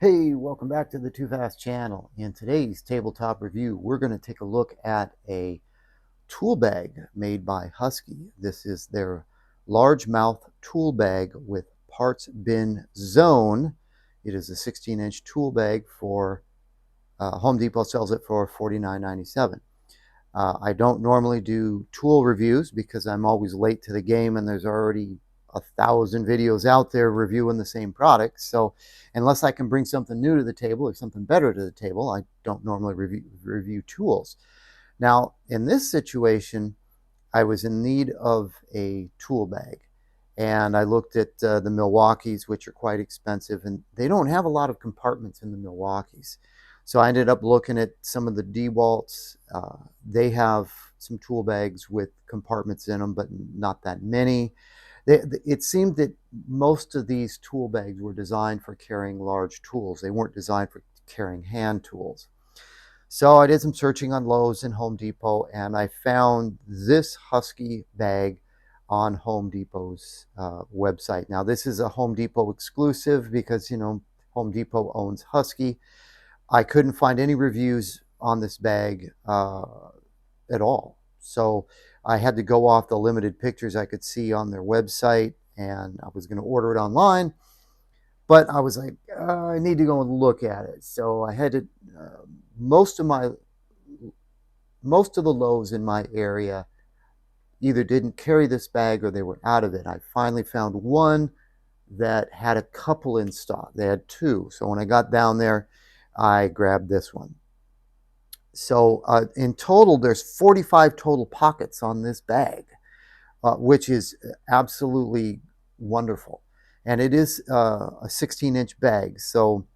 Hey, welcome back to the Too Fast channel. In today's tabletop review, we're going to take a look at a tool bag made by Husky. This is their largemouth tool bag with parts bin zone. It is a 16-inch tool bag for Home Depot sells it for $49.97. I don't normally do tool reviews because I'm always late to the game and there's already 1,000 videos out there reviewing the same product. So unless I can bring something new to the table or something better to the table, I don't normally review tools. Now, in this situation, I was in need of a tool bag. And I looked at the Milwaukees, which are quite expensive, and they don't have a lot of compartments in the Milwaukees. So I ended up looking at some of the DeWalts. They have some tool bags with compartments in them, but not that many. It seemed that most of these tool bags were designed for carrying large tools. They weren't designed for carrying hand tools. So I did some searching on Lowe's and Home Depot, and I found this Husky bag on Home Depot's website. Now, this is a Home Depot exclusive because, Home Depot owns Husky. I couldn't find any reviews on this bag at all. So I had to go off the limited pictures I could see on their website, and I was going to order it online. But I was like, I need to go and look at it. So I had to. Most of the Lowe's in my area either didn't carry this bag or they were out of it. I finally found one that had a couple in stock. They had two. So when I got down there, I grabbed this one. So in total, there's 45 total pockets on this bag, which is absolutely wonderful. And it is a 16-inch bag. So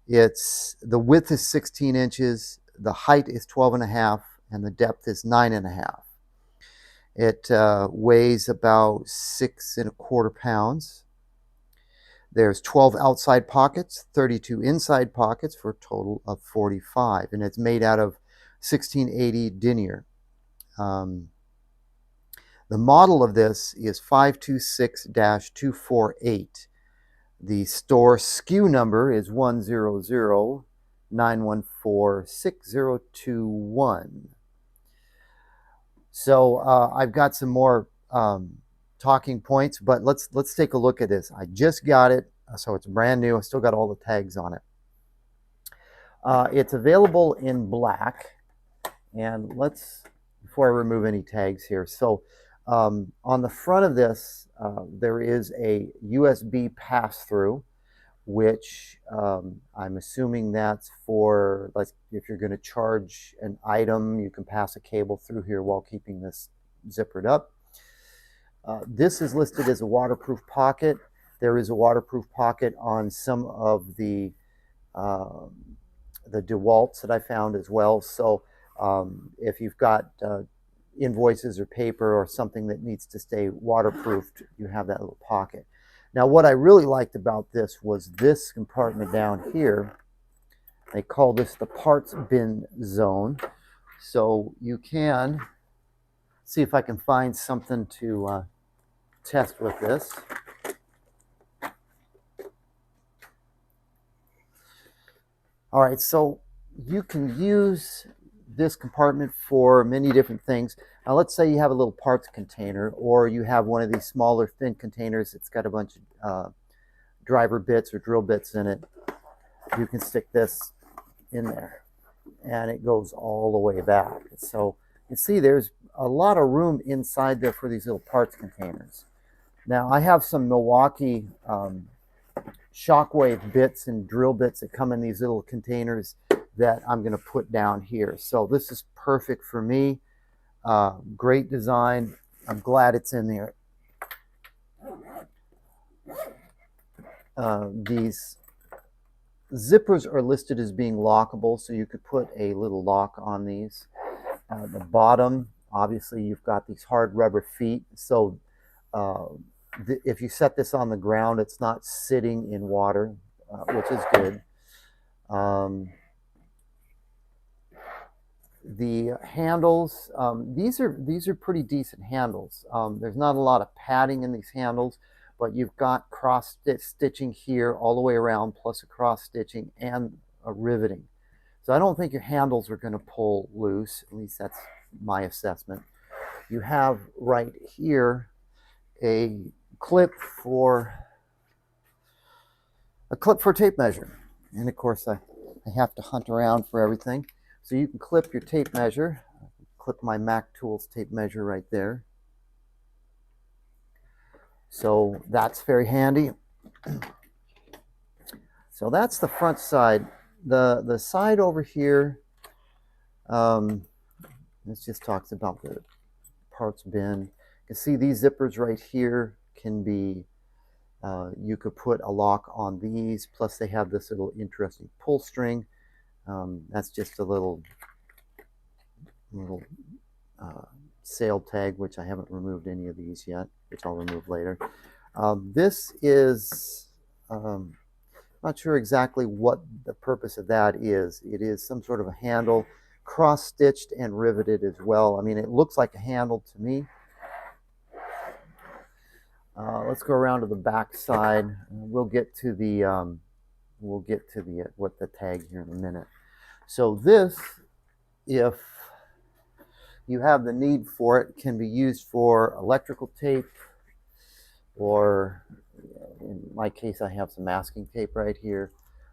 the width is 16 inches, the height is 12 and a half, and the depth is 9.5. It weighs about 6.25 pounds. There's 12 outside pockets, 32 inside pockets for a total of 45, and it's made out of 1680 denier. The model of this is 526-248. The store SKU number is 10091460021. So I've got some more talking points, but let's take a look at this. I just got it, so it's brand new. I still got all the tags on it. It's available in black, and before I remove any tags here. So on the front of this, there is a USB pass-through, which I'm assuming that's for, like, if you're going to charge an item, you can pass a cable through here while keeping this zippered up. This is listed as a waterproof pocket. There is a waterproof pocket on some of the DeWalts that I found as well. So if you've got invoices or paper or something that needs to stay waterproofed, you have that little pocket. Now, what I really liked about this was this compartment down here. They call this the parts bin zone. So you can see if I can find something to test with this. All right, so you can use this compartment for many different things. Now, let's say you have a little parts container, or you have one of these smaller, thin containers that's got a bunch of driver bits or drill bits in it. You can stick this in there, and it goes all the way back. So you see there's a lot of room inside there for these little parts containers. Now, I have some Milwaukee shockwave bits and drill bits that come in these little containers that I'm going to put down here. So this is perfect for me. Great design. I'm glad it's in there. These zippers are listed as being lockable, so you could put a little lock on these. The bottom, obviously, you've got these hard rubber feet, so if you set this on the ground, it's not sitting in water, which is good. The handles, these are pretty decent handles. There's not a lot of padding in these handles, but you've got cross stitching here all the way around, plus a cross stitching and a riveting. So I don't think your handles are going to pull loose, at least that's my assessment. You have right here a clip for tape measure. And of course I have to hunt around for everything. So you can clip your tape measure. Clip my Mac Tools tape measure right there. So that's very handy. So that's the front side. The side over here, this just talks about the parts bin. You can see these zippers right here can be, you could put a lock on these, plus they have this little interesting pull string. That's just a little sale tag, which I haven't removed any of these yet, which I'll remove later. This is, not sure exactly what the purpose of that is. It is some sort of a handle, cross-stitched and riveted as well. I mean, it looks like a handle to me. Let's go around to the back side. We'll get to the what the tag here in a minute. So this, if you have the need for it, can be used for electrical tape, or in my case, I have some masking tape right here.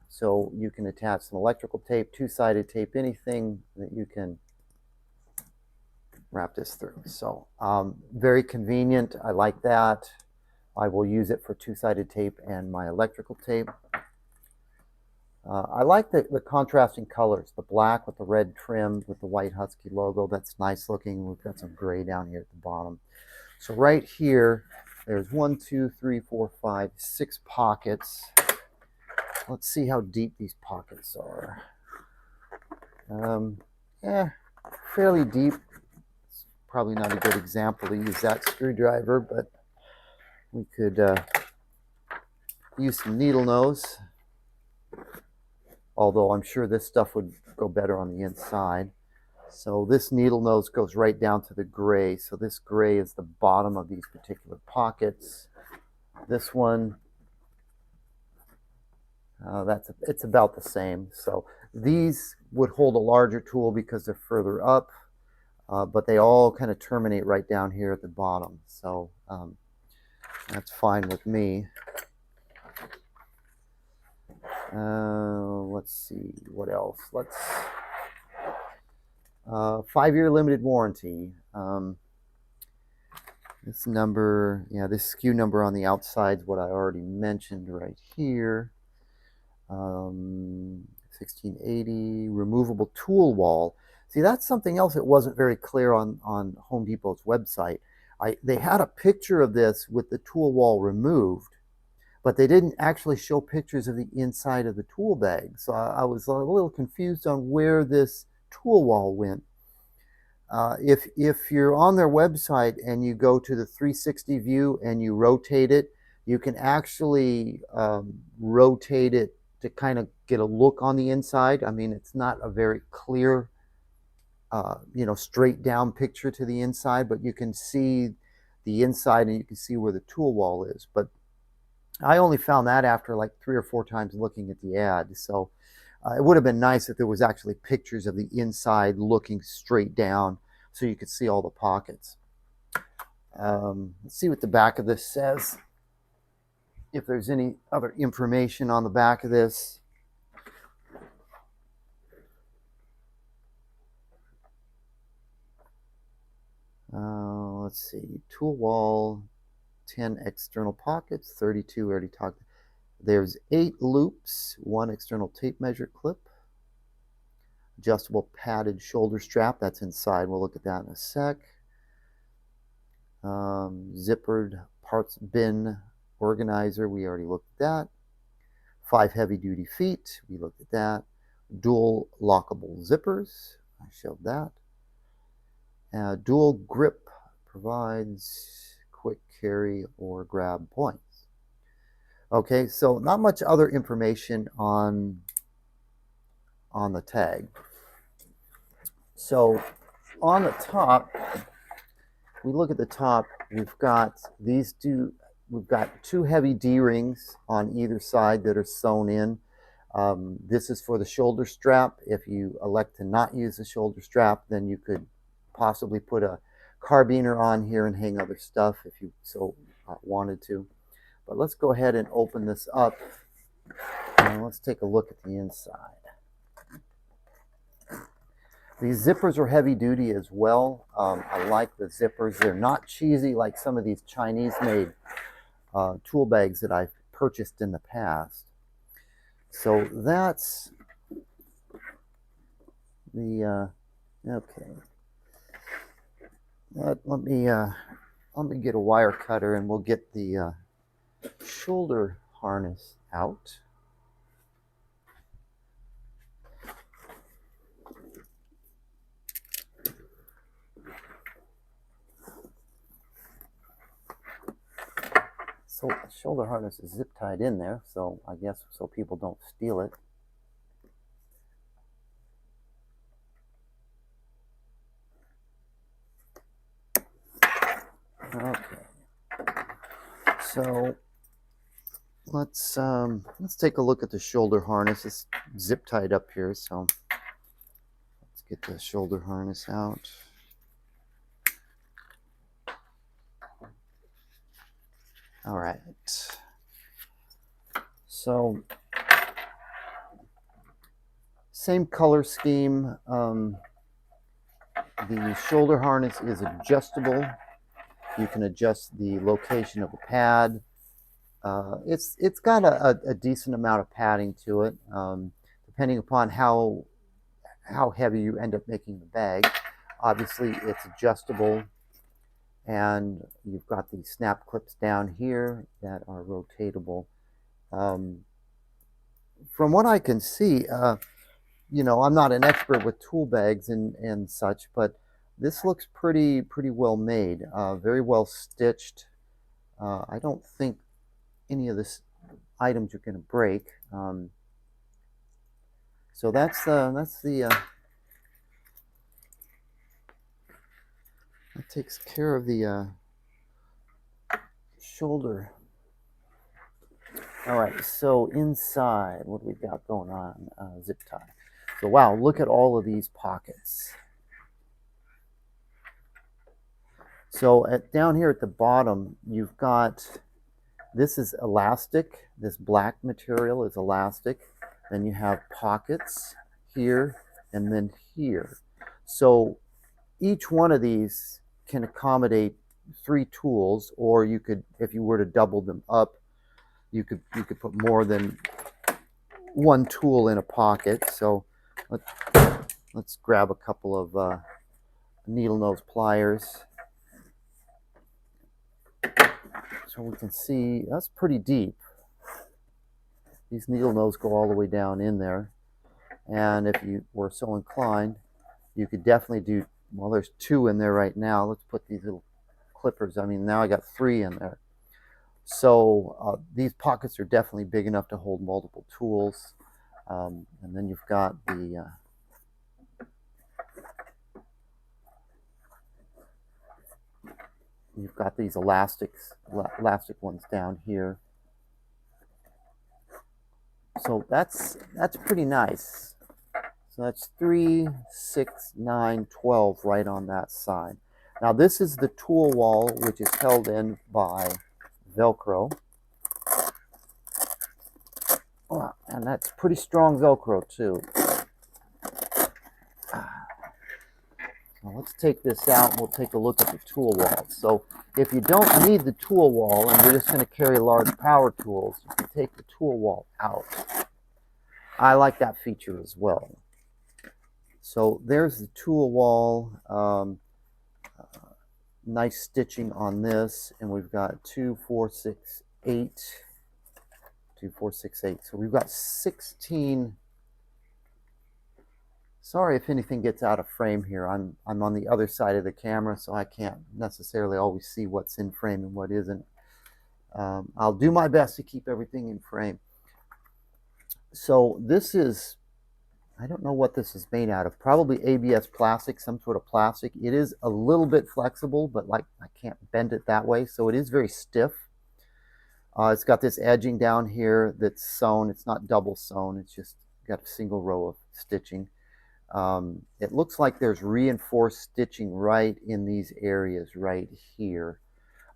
So you can attach some electrical tape, two-sided tape, anything that you can wrap this through. So very convenient. I like that. I will use it for two-sided tape and my electrical tape. I like the contrasting colors, the black with the red trim with the white Husky logo. That's nice looking. We've got some gray down here at the bottom. So right here, there's 1, 2, 3, 4, 5, 6 pockets. Let's see how deep these pockets are. Fairly deep. It's probably not a good example to use that screwdriver, but we could use some needle nose. Although I'm sure this stuff would go better on the inside. So this needle nose goes right down to the gray. So this gray is the bottom of these particular pockets. This one, it's about the same. So these would hold a larger tool because they're further up, but they all kind of terminate right down here at the bottom. So that's fine with me. Let's see, what else? Let's 5-year limited warranty. This number, this SKU number on the outside is what I already mentioned right here. 1680 removable tool wall. See, that's something else that wasn't very clear on Home Depot's website. They had a picture of this with the tool wall removed, but they didn't actually show pictures of the inside of the tool bag. So I was a little confused on where this tool wall went. If you're on their website and you go to the 360 view and you rotate it, you can actually rotate it to kind of get a look on the inside. I mean, it's not a very clear, straight down picture to the inside, but you can see the inside and you can see where the tool wall is. But I only found that after like 3 or 4 times looking at the ad. So it would have been nice if there was actually pictures of the inside looking straight down so you could see all the pockets. Let's see what the back of this says. If there's any other information on the back of this. Let's see, tool wall, 10 external pockets, 32, we already talked. There's 8 loops, 1 external tape measure clip, adjustable padded shoulder strap, that's inside, we'll look at that in a sec. Zippered parts bin organizer, we already looked at that. 5 heavy duty feet, we looked at that. Dual lockable zippers, I showed that. Dual grip provides quick carry or grab points. Okay, so not much other information on the tag. So on the top, we look at the top, we've got these we've got two heavy D-rings on either side that are sewn in. This is for the shoulder strap. If you elect to not use the shoulder strap, then you could possibly put a carbiner on here and hang other stuff if you so wanted to. But let's go ahead and open this up and let's take a look at the inside. These zippers are heavy duty as well. I like the zippers. They're not cheesy like some of these Chinese-made tool bags that I've purchased in the past. So that's the okay. Let me get a wire cutter and we'll get the shoulder harness out. So the shoulder harness is zip tied in there, so I guess so people don't steal it. Okay. So let's take a look at the shoulder harness. It's zip tied up here, so let's get the shoulder harness out. All right. So same color scheme. The shoulder harness is adjustable. You can adjust the location of the pad. It's got a decent amount of padding to it, depending upon how heavy you end up making the bag. Obviously, it's adjustable, and you've got these snap clips down here that are rotatable. From what I can see, you know, I'm not an expert with tool bags and such, but this looks pretty well made, very well stitched. I don't think any of this items are going to break. So that's the that takes care of the shoulder. All right, so inside, what do we got going on? Zip tie. So wow, look at all of these pockets. So down here at the bottom, you've got, this is elastic. This black material is elastic. Then you have pockets here and then here. So each one of these can accommodate 3 tools, or you could, if you were to double them up, you could put more than 1 tool in a pocket. So let's grab a couple of needle nose pliers. So we can see that's pretty deep. These needle nose go all the way down in there. And if you were so inclined, you could definitely do, well, there's 2 in there right now. Let's put these little clippers. I mean, now I got 3 in there. So these pockets are definitely big enough to hold multiple tools. And then you've got the you've got these elastic ones down here. So that's pretty nice. So that's 3, 6, 9, 12 right on that side. Now this is the tool wall, which is held in by Velcro. Oh, and that's pretty strong Velcro too. Now let's take this out and we'll take a look at the tool wall. So if you don't need the tool wall and you're just going to carry large power tools, you can take the tool wall out. I like that feature as well. So there's the tool wall. Nice stitching on this, and we've got 2, 4, 6, 8. 2, 4, 6, 8. So we've got 16. Sorry if anything gets out of frame here. I'm on the other side of the camera, so I can't necessarily always see what's in frame and what isn't. I'll do my best to keep everything in frame. So this is, I don't know what this is made out of. Probably ABS plastic, some sort of plastic. It is a little bit flexible, but like I can't bend it that way, so it is very stiff. It's got this edging down here that's sewn. It's not double sewn. It's just got a single row of stitching. It looks like there's reinforced stitching right in these areas right here.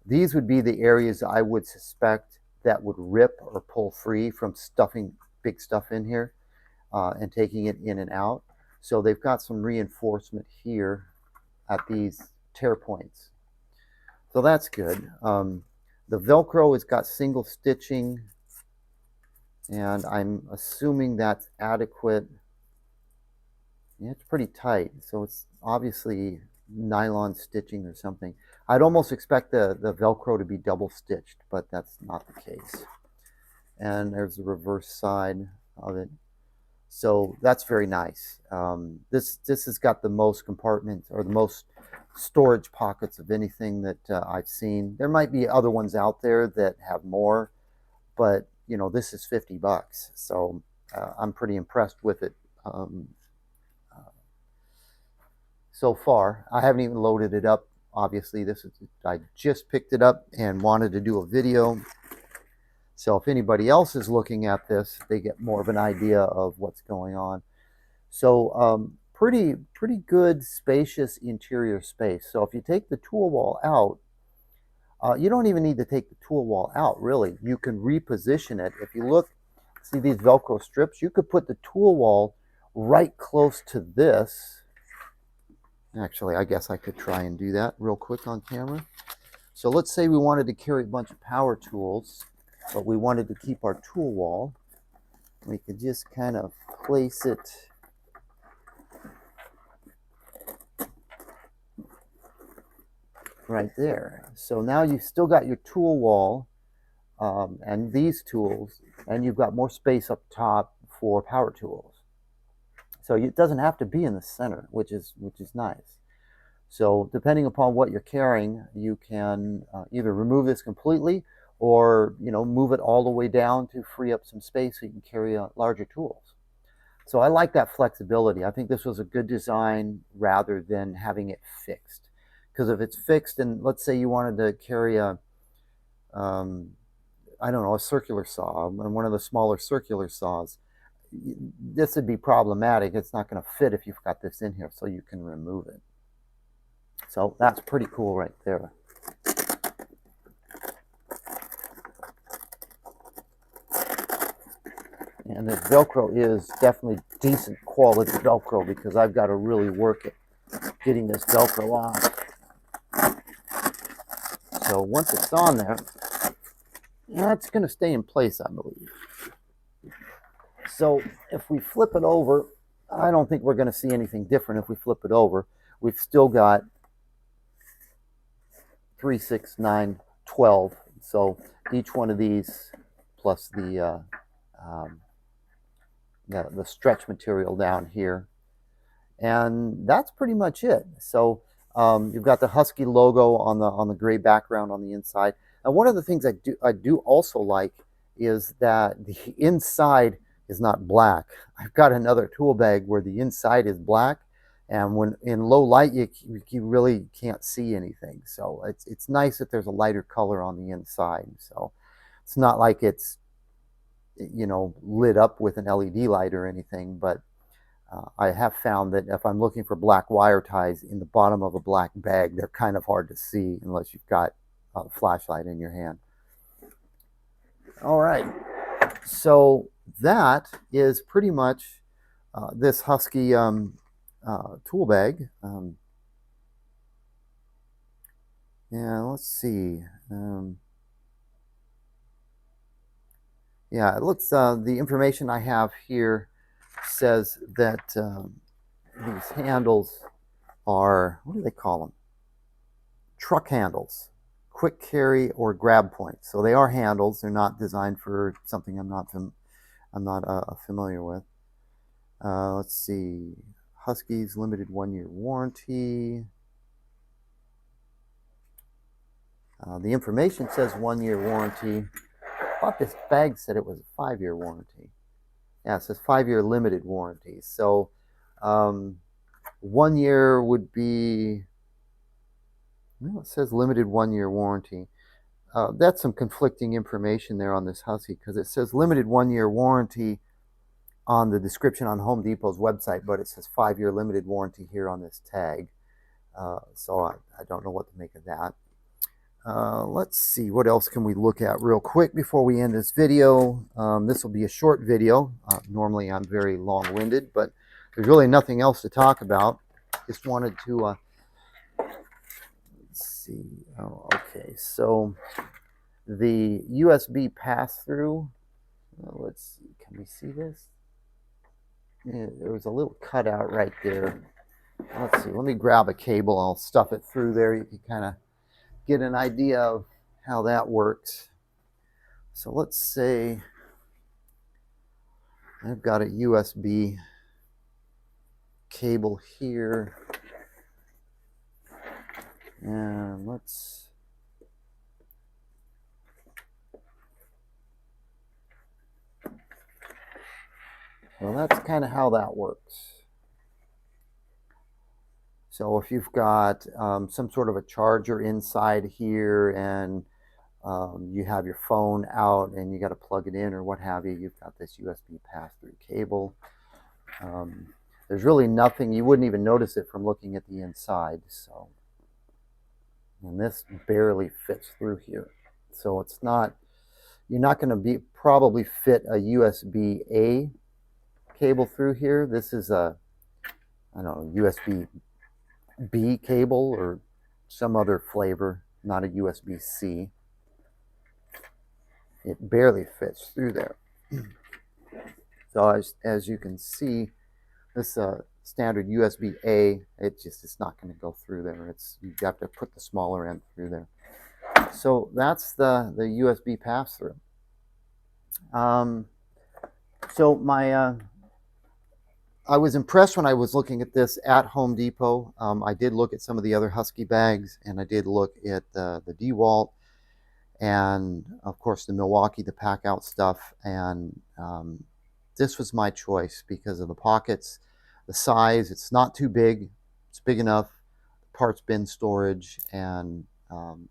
These would be the areas I would suspect that would rip or pull free from stuffing big stuff in here and taking it in and out. So they've got some reinforcement here at these tear points. So that's good. The Velcro has got single stitching, and I'm assuming that's adequate. Yeah, it's pretty tight, so it's obviously nylon stitching or something. I'd almost expect the Velcro to be double stitched, but that's not the case. And there's the reverse side of it. So that's very nice. This has got the most compartments or the most storage pockets of anything that I've seen. There might be other ones out there that have more, but you know, this is $50, so I'm pretty impressed with it. So far, I haven't even loaded it up. Obviously, I just picked it up and wanted to do a video. So if anybody else is looking at this, they get more of an idea of what's going on. So pretty good spacious interior space. So if you take the tool wall out, you don't even need to take the tool wall out, really. You can reposition it. If you look, see these Velcro strips? You could put the tool wall right close to this. Actually, I guess I could try and do that real quick on camera. So let's say we wanted to carry a bunch of power tools, but we wanted to keep our tool wall. We could just kind of place it right there. So now you've still got your tool wall and these tools, and you've got more space up top for power tools. So it doesn't have to be in the center, which is nice. So depending upon what you're carrying, you can either remove this completely or move it all the way down to free up some space so you can carry larger tools. So I like that flexibility. I think this was a good design rather than having it fixed. Because if it's fixed, and let's say you wanted to carry a, I don't know, a circular saw, and one of the smaller circular saws, this would be problematic. It's not going to fit if you've got this in here, so you can remove it. So that's pretty cool right there. And the Velcro is definitely decent quality Velcro because I've got to really work at getting this Velcro off. So once it's on there, it's going to stay in place, I believe. So if we flip it over, I don't think we're going to see anything different if we flip it over. We've still got 3, 6, 9, 12. So each one of these plus the stretch material down here. And that's pretty much it. So you've got the Husky logo on the gray background on the inside. And one of the things I do also like is that the inside is not black. I've got another tool bag where the inside is black, and when in low light you really can't see anything. So it's nice that there's a lighter color on the inside. So it's not like it's lit up with an LED light or anything, but I have found that if I'm looking for black wire ties in the bottom of a black bag, they're kind of hard to see unless you've got a flashlight in your hand. All right, so that is pretty much this Husky tool bag. Yeah, let's see. Yeah, it looks, the information I have here says that these handles are, what do they call them? Truck handles, quick carry or grab points. So they are handles. They're not designed for something I'm not familiar with. Let's see, Husky's limited 1-year warranty. The information says 1-year warranty. I thought this bag said it was a 5-year warranty. Yeah, it says 5-year limited warranty. So 1 year would be, well, it says limited 1-year warranty. that's some conflicting information there on this Husky, because it says limited 1-year warranty on the description on Home Depot's website, but it says 5-year limited warranty here on this tag. So I don't know what to make of that. Let's see, what else can we look at real quick before we end this video? This will be a short video. Normally I'm very long-winded, but there's really nothing else to talk about. Just wanted to, let's see. Oh, okay, so the USB pass-through, let's see, can we see this? Yeah, there was a little cutout right there. Let's see, let me grab a cable. I'll stuff it through there. You can kind of get an idea of how that works. So let's say I've got a USB cable here, and well, that's kind of how that works. So if you've got some sort of a charger inside here, and you have your phone out and you got to plug it in or what have you, you've got this USB pass-through cable. There's really nothing, you wouldn't even notice it from looking at the inside. So, and this barely fits through here. So it's not, you're not going to probably fit a USB-A cable through here. This is a, I don't know, USB-B cable or some other flavor, not a USB-C. It barely fits through there. So as you can see, this standard USB-A, it's not going to go through there. You have to put the smaller end through there. So that's the USB pass-through. So I was impressed when I was looking at this at Home Depot. I did look at some of the other Husky bags, and I did look at the DeWalt, and of course the Milwaukee, the pack out stuff. And this was my choice because of the pockets, the size. It's not too big. It's big enough. Parts bin storage, and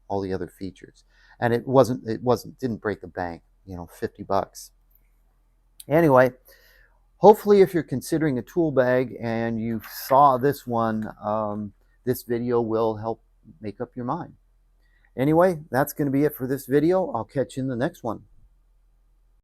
all the other features. And it didn't break the bank, you know, $50. Anyway, hopefully if you're considering a tool bag and you saw this one, this video will help make up your mind. Anyway, that's going to be it for this video. I'll catch you in the next one.